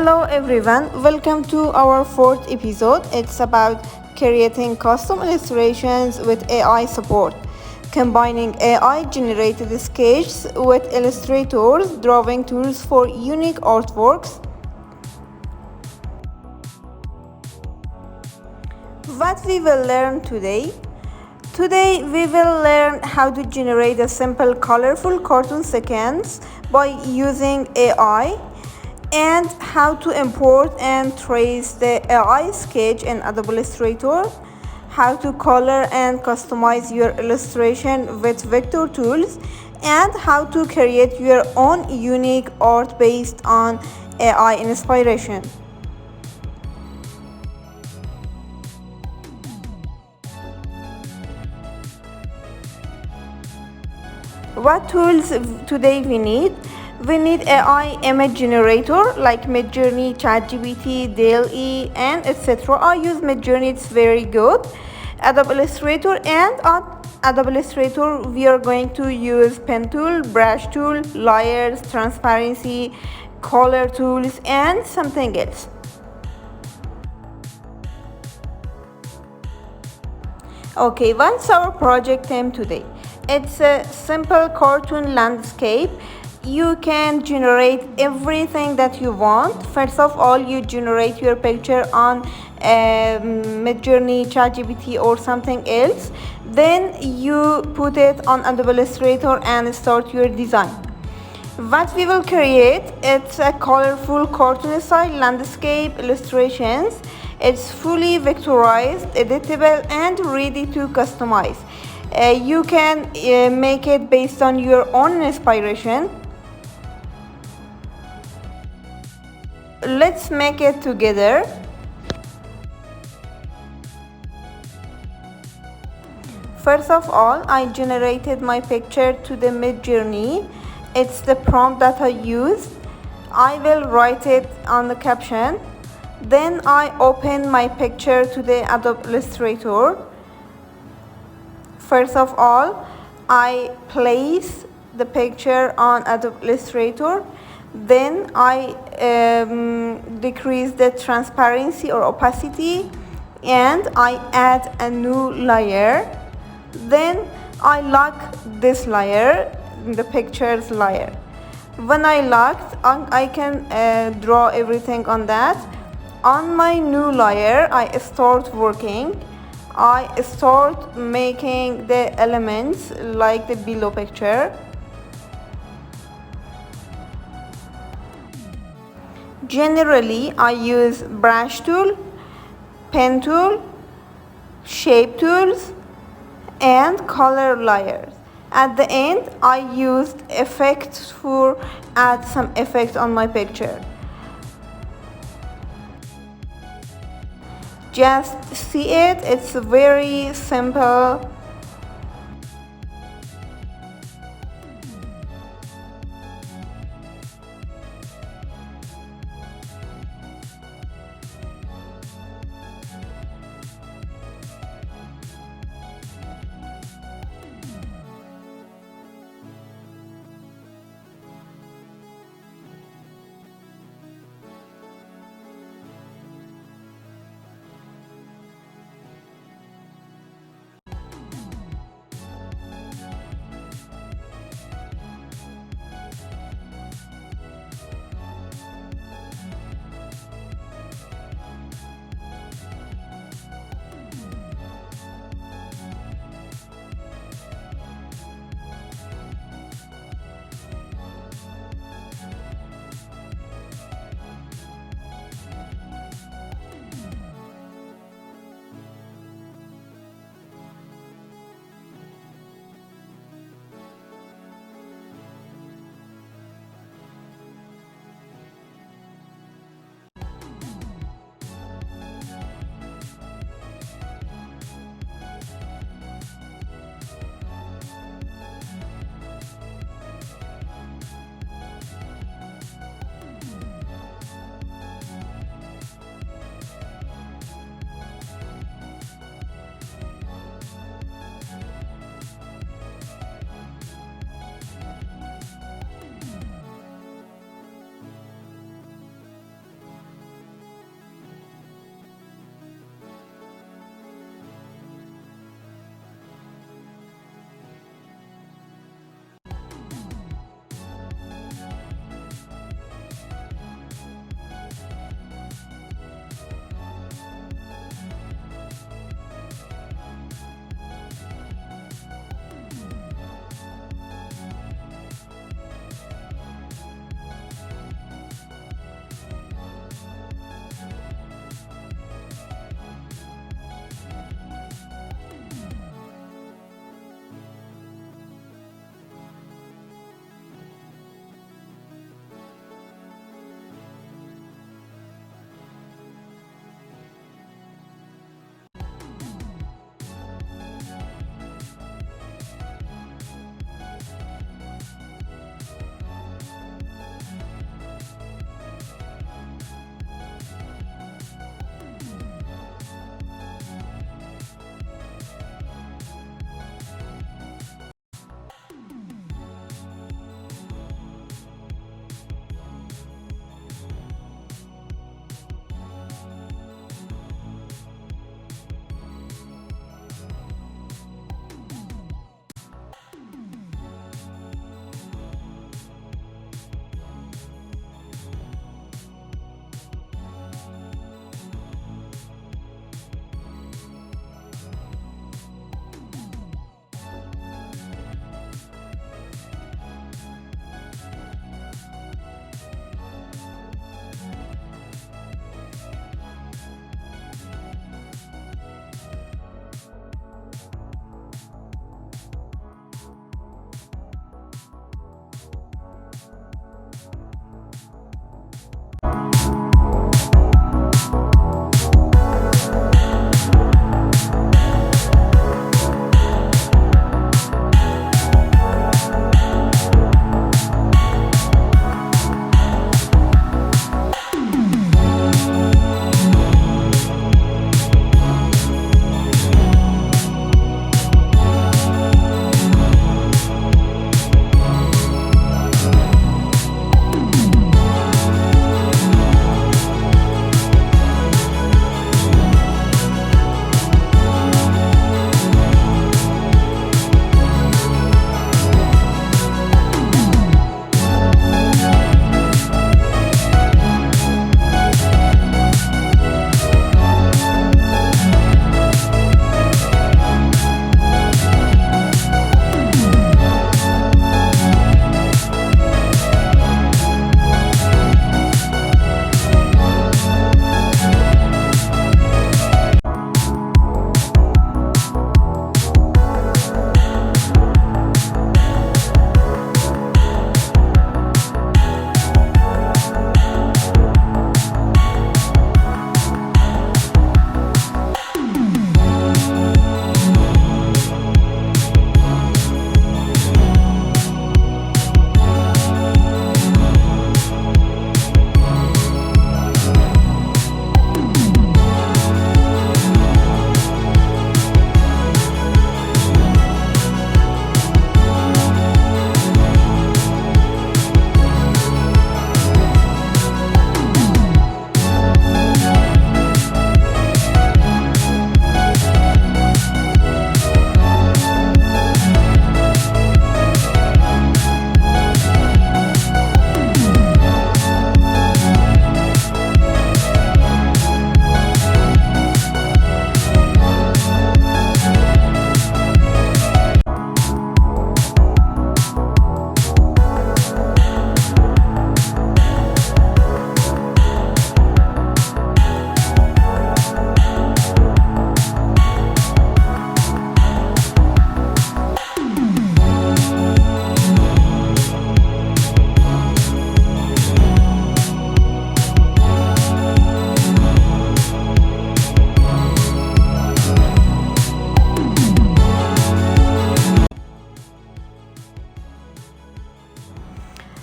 Hello everyone, welcome to our fourth episode. It's about creating custom illustrations with AI support, combining AI generated sketches with illustrators, drawing tools for unique artworks. What we will learn today? Today we will learn how to generate a simple colorful cartoon sequence by using AI, and how to import and trace the AI sketch in Adobe Illustrator, how to color and customize your illustration with vector tools, and how to create your own unique art based on AI inspiration. What tools today we need? We need AI image generator like Midjourney, ChatGPT, DALL-E, and etc. I use Midjourney, it's very good. Adobe Illustrator, and on Adobe Illustrator we are going to use pen tool, brush tool, layers, transparency, color tools, and something else. Okay, what's our project theme today? It's a simple cartoon landscape. You can generate everything that you want. First of all, you generate your picture on Midjourney, ChatGPT, or something else. Then you put it on Adobe Illustrator and start your design. What we will create, it's a colorful cartoon style landscape illustrations. It's fully vectorized, editable, and ready to customize. You can make it based on your own inspiration. Let's make it together. First of all, I generated my picture to the Midjourney. It's the prompt that I used. I will write it on the caption. Then I open my picture to the Adobe Illustrator. First of all, I place the picture on Adobe Illustrator. Then I decrease the transparency or opacity, and I add a new layer. Then I lock this layer, the pictures layer. When I locked, I can draw everything on that. On my new layer, I start working. I start making the elements like the below picture. Generally, I use brush tool, pen tool, shape tools, and color layers. At the end, I used effects for add some effect on my picture. Just see it, it's very simple.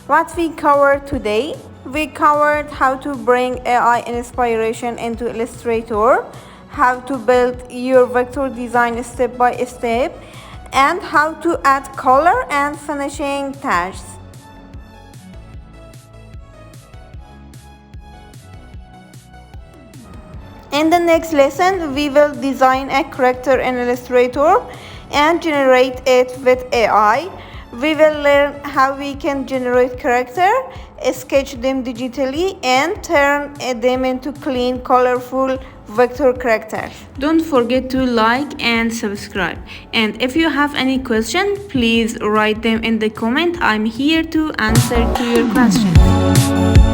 What we covered today, we covered how to bring AI inspiration into Illustrator, how to build your vector design step by step, and how to add color and finishing touches. In the next lesson, we will design a character in Illustrator and generate it with AI. We will learn how we can generate character, sketch them digitally, and turn them into clean, colorful vector characters. Don't forget to like and subscribe. And if you have any question, please write them in the comment. I'm here to answer to your questions.